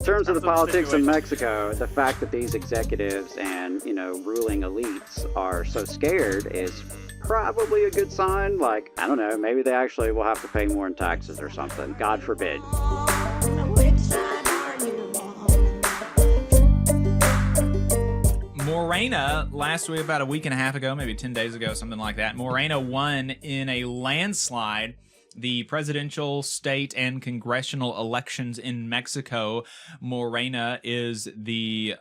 terms of the politics of Mexico, the fact that these executives and, ruling elites are so scared is probably a good sign. Like, I don't know, maybe they actually will have to pay more in taxes or something. God forbid. Morena, last week, about a week and a half ago, maybe 10 days ago, something like that, Morena won in a landslide the presidential, state, and congressional elections in Mexico. Morena is the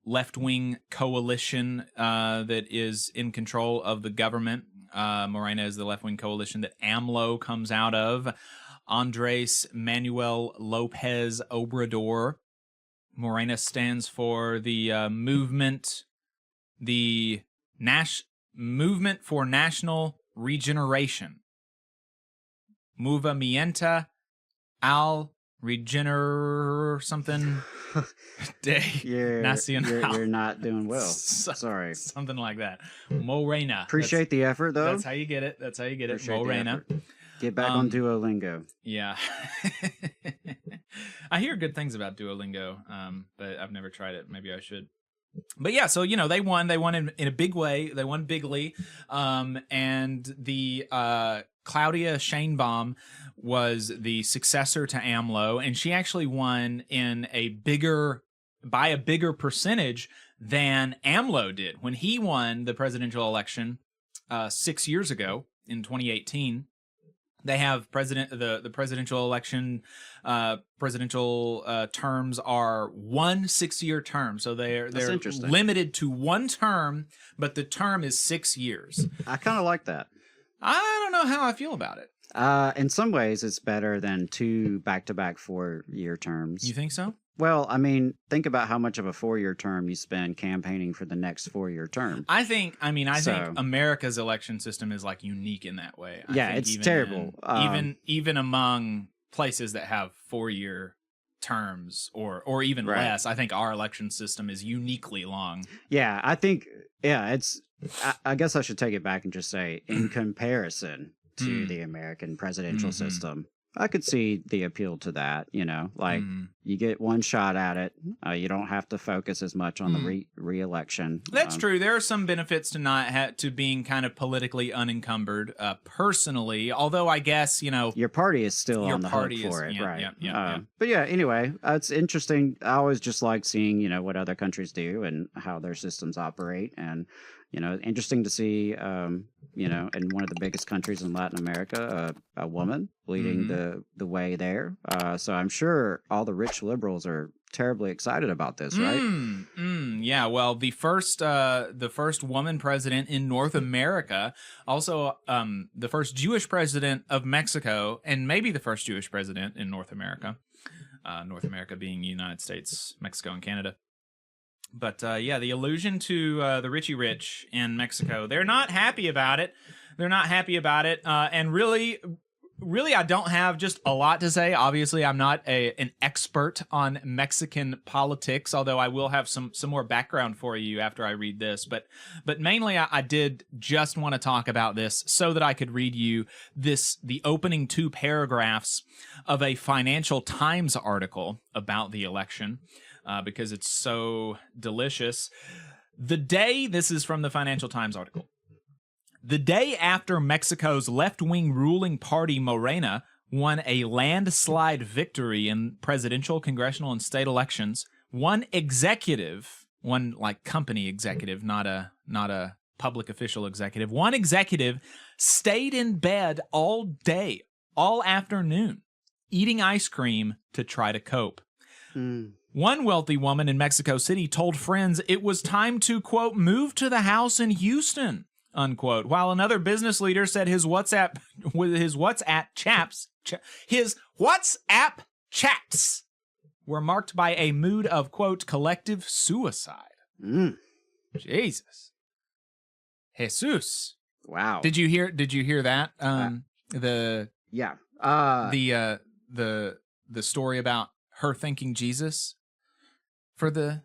left-wing coalition that is in control of the government. Morena is the left-wing coalition that AMLO comes out of. Andres Manuel Lopez Obrador. Morena stands for the movement for National Regeneration. Movimiento al Regener something de Nacional. You're not doing well. Sorry. Something like that. Morena. Appreciate the effort, though. That's how you get it. Appreciate Morena. Get back on Duolingo. Yeah. I hear good things about Duolingo, but I've never tried it. Maybe I should. But yeah, so, they won. They won in a big way. They won bigly. And the Claudia Sheinbaum was the successor to AMLO, and she actually won by a bigger percentage than AMLO did. When he won the presidential election 6 years ago in 2018, they have the presidential election, terms are 1 6-year term. So they're limited to one term, but the term is 6 years. I kind of like that. I don't know how I feel about it. In some ways, it's better than 2 back-to-back 4-year terms. You think so? Well, I mean, think about how much of a 4-year term you spend campaigning for the next 4-year term. I think America's election system is like unique in that way. It's terrible. Even among places that have 4-year terms or even less, I think our election system is uniquely long. Yeah, I think it's. I guess I should take it back and just say, in comparison to the American presidential system, I could see the appeal to that. You get one shot at it. You don't have to focus as much on the re-election. That's true. There are some benefits to being kind of politically unencumbered. Personally, although I guess your party is still on the hook for it, right? Yeah. But yeah, anyway, it's interesting. I always just like seeing what other countries do and how their systems operate, and interesting to see, in one of the biggest countries in Latin America, a woman leading the way there. So I'm sure all the rich liberals are terribly excited about this, right? Yeah. Well, the first woman president in North America, also the first Jewish president of Mexico, and maybe the first Jewish president in North America. North America being the United States, Mexico, and Canada. But the allusion to the Richie Rich in Mexico, they're not happy about it. And really, I don't have just a lot to say. Obviously, I'm not an expert on Mexican politics, although I will have some more background for you after I read this. But mainly, I did just want to talk about this so that I could read you the opening 2 paragraphs of a Financial Times article about the election. Because it's so delicious. This is from the Financial Times article. The day after Mexico's left-wing ruling party Morena won a landslide victory in presidential, congressional, and state elections, one company executive, not a public official executive, one executive stayed in bed all day, all afternoon, eating ice cream to try to cope. One wealthy woman in Mexico City told friends it was time to, quote, move to the house in Houston, unquote, while another business leader said his WhatsApp chats were marked by a mood of, quote, collective suicide. Jesus. Wow. Did you hear that? The story about her thanking Jesus for the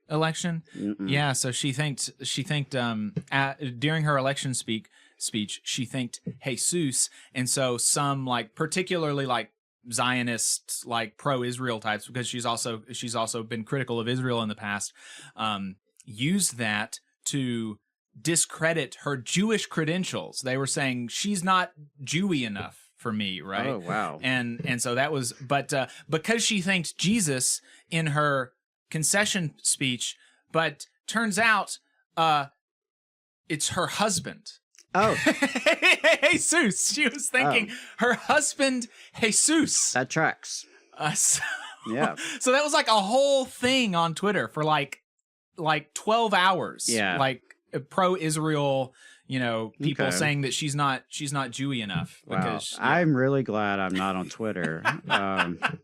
election. Yeah, so she thanked during her election speech she thanked Jesus, and so some particularly Zionist, like pro-Israel types, because she's also been critical of Israel in the past, used that to discredit her Jewish credentials. They were saying she's not Jewy enough for me, right? Oh, wow. And so that was, but because she thanked Jesus in her concession speech, but turns out it's her husband. Oh. Jesus. She was thinking her husband, Jesus. That tracks. Yeah. So that was like a whole thing on Twitter for like 12 hours. Yeah. Like pro-Israel, people saying that she's not Jewy enough. Because, I'm really glad I'm not on Twitter.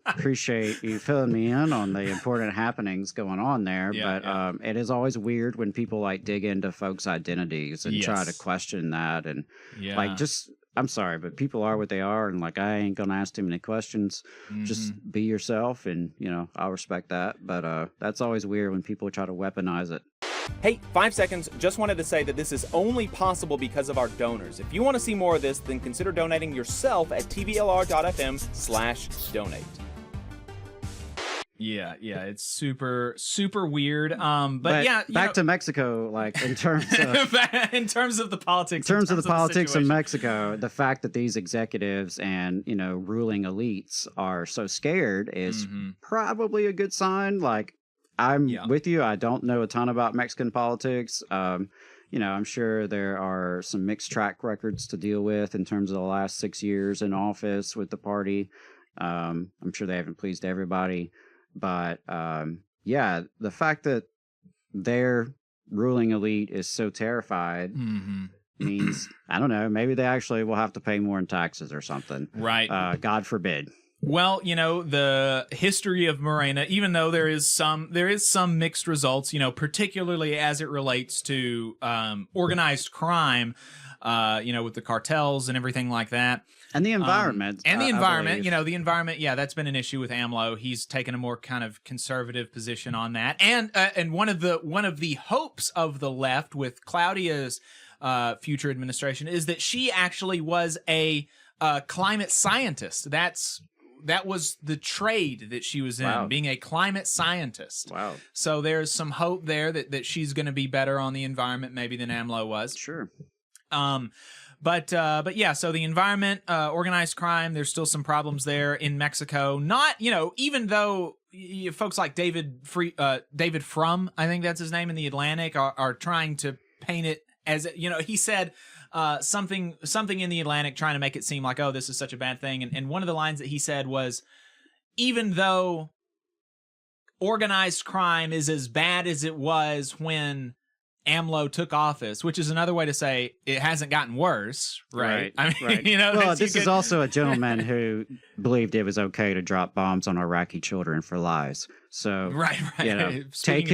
Appreciate you filling me in on the important happenings going on there. But it is always weird when people like dig into folks' identities and try to question that. And like, I'm sorry, but people are what they are. And like, I ain't going to ask too many questions. Just be yourself. And, I'll respect that. But that's always weird when people try to weaponize it. Hey, 5 seconds. Just wanted to say that this is only possible because of our donors. If you want to see more of this, then consider donating yourself at tvlr.fm/donate. Yeah, it's super, super weird. But yeah, back to Mexico, like in terms of in terms of the politics, in terms of the politics of Mexico, the fact that these executives and ruling elites are so scared is probably a good sign. Like, I'm with you. I don't know a ton about Mexican politics. I'm sure there are some mixed track records to deal with in terms of the last 6 years in office with the party. I'm sure they haven't pleased everybody. But, the fact that their ruling elite is so terrified means, I don't know, maybe they actually will have to pay more in taxes or something. Right. God forbid. Well, the history of Morena, even though there is some mixed results, particularly as it relates to organized crime, with the cartels and everything like that. And the environment. The environment, that's been an issue with AMLO. He's taken a more kind of conservative position on that. And one of the hopes of the left with Claudia's future administration is that she actually was a climate scientist. That was the trade that she was in, being a climate scientist. Wow. So there's some hope there that she's going to be better on the environment maybe than AMLO was. Sure. But yeah, so the environment, organized crime, there's still some problems there in Mexico. Not, even though folks like David Frum, I think that's his name, in the Atlantic, are trying to paint it as, he said something in the Atlantic trying to make it seem like, oh, this is such a bad thing. And one of the lines that he said was, even though organized crime is as bad as it was when AMLO took office, which is another way to say it hasn't gotten worse, right? I mean, right. Well, this is also a gentleman who believed it was okay to drop bombs on Iraqi children for lies. So, right. Take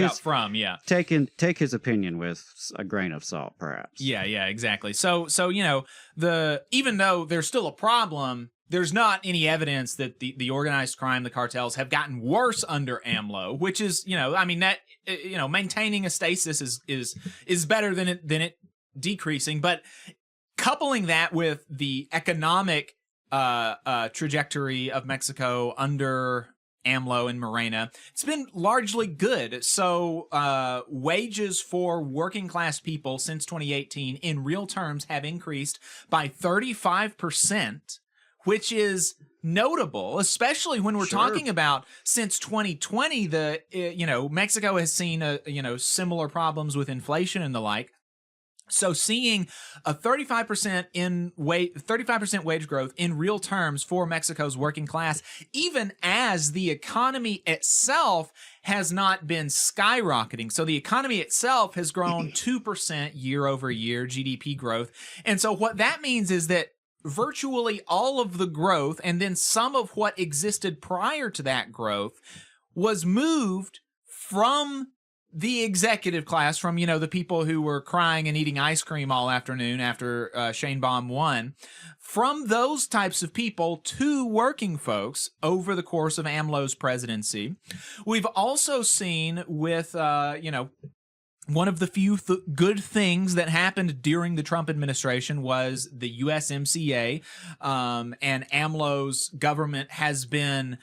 his opinion with a grain of salt, perhaps. Yeah, exactly. So even though there's still a problem, there's not any evidence that the organized crime, the cartels, have gotten worse under AMLO, which is, maintaining a stasis is better than it decreasing. But coupling that with the economic trajectory of Mexico under AMLO and Morena, it's been largely good. So wages for working class people since 2018 in real terms have increased by 35%. Which is notable, especially when we're talking about since 2020, Mexico has seen similar problems with inflation and the like. So seeing a 35% wage growth in real terms for Mexico's working class, even as the economy itself has not been skyrocketing. So the economy itself has grown 2% year over year GDP growth. And so what that means is that virtually all of the growth and then some of what existed prior to that growth was moved from the executive class, from, the people who were crying and eating ice cream all afternoon after Shane Baum won, from those types of people to working folks over the course of AMLO's presidency. We've also seen with, one of the few good things that happened during the Trump administration was the USMCA, and AMLO's government has been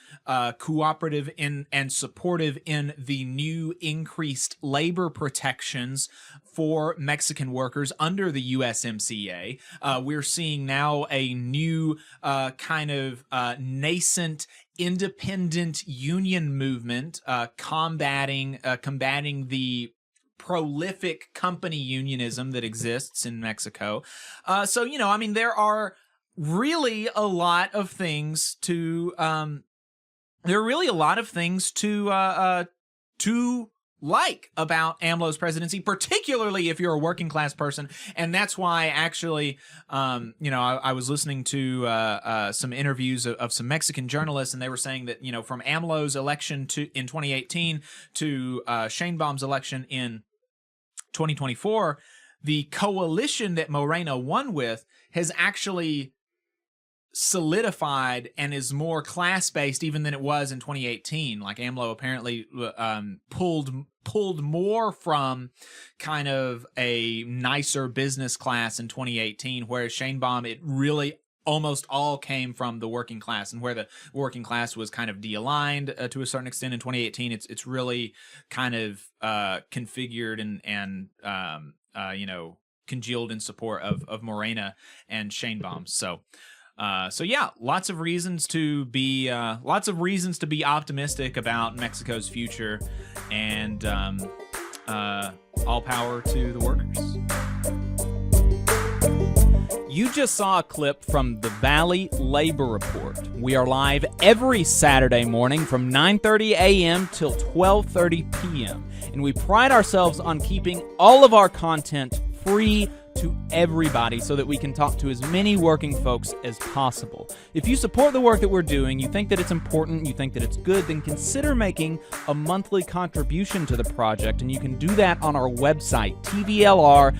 cooperative and supportive in the new increased labor protections for Mexican workers under the USMCA. We're seeing now a new kind of nascent independent union movement combating the prolific company unionism that exists in Mexico. So, I mean, there are really a lot of things to like about AMLO's presidency, particularly if you're a working class person. And that's why actually, I was listening to some interviews of some Mexican journalists, and they were saying that, from AMLO's election in 2018 to Sheinbaum's election in 2024, the coalition that Morena won with has actually solidified and is more class-based even than it was in 2018. Like AMLO apparently pulled more from kind of a nicer business class in 2018, whereas Sheinbaum, it really almost all came from the working class, and where the working class was kind of de-aligned to a certain extent in 2018, it's really kind of configured and congealed in support of Morena and Sheinbaum. So yeah, lots of reasons to be optimistic about Mexico's future, and all power to the workers. You just saw a clip from the Valley Labor Report. We are live every Saturday morning from 9:30 a.m. till 12:30 p.m. And we pride ourselves on keeping all of our content free to everybody so that we can talk to as many working folks as possible. If you support the work that we're doing, you think that it's important, you think that it's good, then consider making a monthly contribution to the project, and you can do that on our website, tvlr.fm.